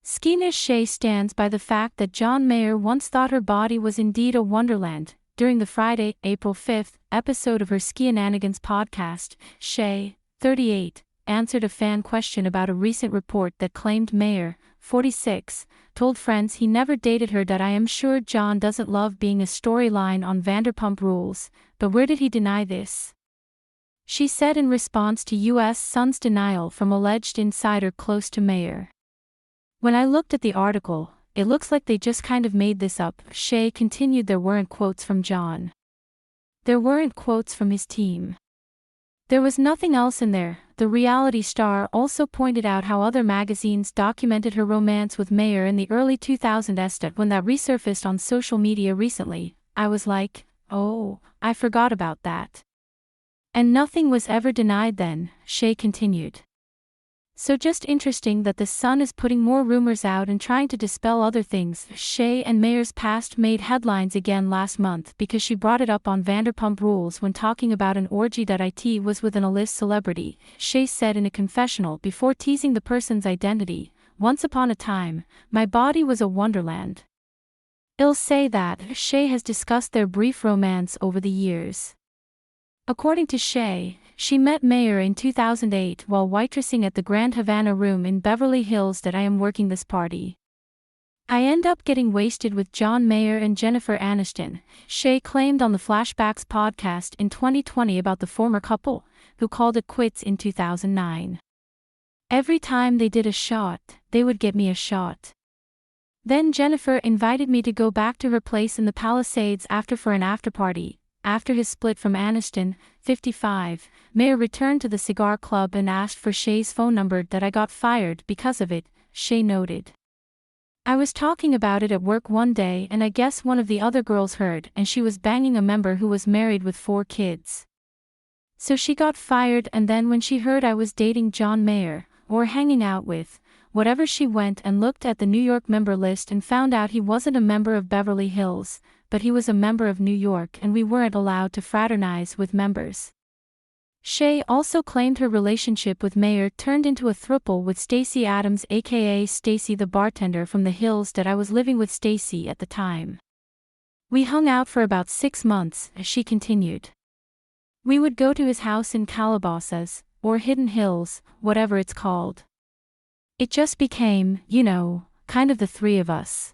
Scheana Shay stands by the fact that John Mayer once thought her body was indeed a wonderland. During the Friday, April 5th, episode of her Scheananigans podcast, Shay, 38, answered a fan question about a recent report that claimed Mayer, 46, told friends he never dated her. I am sure John doesn't love being a storyline on Vanderpump Rules, but where did he deny this? She said in response to U.S. Sun's denial from alleged insider close to Mayer. When I looked at the article, it looks like they just kind of made this up. Shay continued. There weren't quotes from John. There weren't quotes from his team. There was nothing else in there. The reality star also pointed out how other magazines documented her romance with Mayer in the early 2000s. When that resurfaced on social media recently, I was like, oh, I forgot about that. And nothing was ever denied then, Shay continued. So just interesting that the Sun is putting more rumors out and trying to dispel other things. Shay and Mayer's past made headlines again last month because she brought it up on Vanderpump Rules when talking about an orgy that it was with an A-list celebrity. Shay said in a confessional before teasing the person's identity, "Once upon a time, my body was a wonderland." I'll say that Shay has discussed their brief romance over the years. According to Shay, she met Mayer in 2008 while waitressing at the Grand Havana Room in Beverly Hills. I am working this party. I end up getting wasted with John Mayer and Jennifer Aniston, Shay claimed on the Flashbacks podcast in 2020 about the former couple, who called it quits in 2009. Every time they did a shot, they would get me a shot. Then Jennifer invited me to go back to her place in the Palisades for an after-party. After his split from Aniston, 55, Mayer returned to the cigar club and asked for Shay's phone number. I got fired because of it, Shay noted. I was talking about it at work one day and I guess one of the other girls heard and she was banging a member who was married with 4 kids. So she got fired, and then when she heard I was dating John Mayer, or hanging out with, whatever, she went and looked at the New York member list and found out he wasn't a member of Beverly Hills, but he was a member of New York and we weren't allowed to fraternize with members. Shay also claimed her relationship with Mayer turned into a throuple with Stacey Adams, aka Stacey the bartender from the Hills. I was living with Stacey at the time. We hung out for about 6 months, she continued. We would go to his house in Calabasas, or Hidden Hills, whatever it's called. It just became, kind of the 3 of us.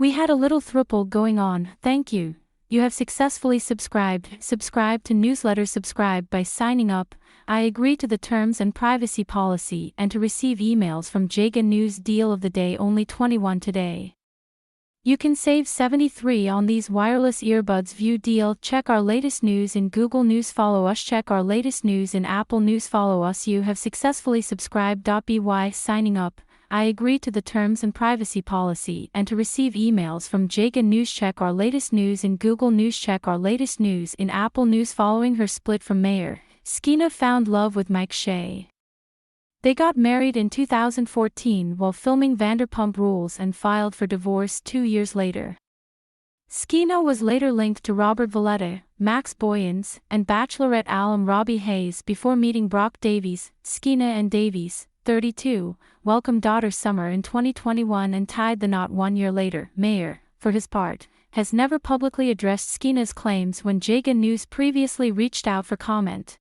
We had a little throuple going on. Thank you. You have successfully subscribed. Subscribe to newsletter. Subscribe by signing up. I agree to the terms and privacy policy and to receive emails from Jaga News. Deal of the day: only 21 today. You can save 73 on these wireless earbuds. View deal. Check our latest news in Google News. Follow us. Check our latest news in Apple News. Follow us. You have successfully subscribed. By signing up, I agree to the terms and privacy policy and to receive emails from Jaga News. Check our latest news in Google News. Check our latest news in Apple News. Following her split from Mayer, Scheana found love with Mike Shay. They got married in 2014 while filming Vanderpump Rules and filed for divorce 2 years later. Scheana was later linked to Robert Valletta, Max Boyens, and Bachelorette alum Robbie Hayes before meeting Brock Davies. Scheana and Davies, 32, welcomed daughter Summer in 2021 and tied the knot 1 year later. Mayer, for his part, has never publicly addressed Scheana's claims when Jaga News previously reached out for comment.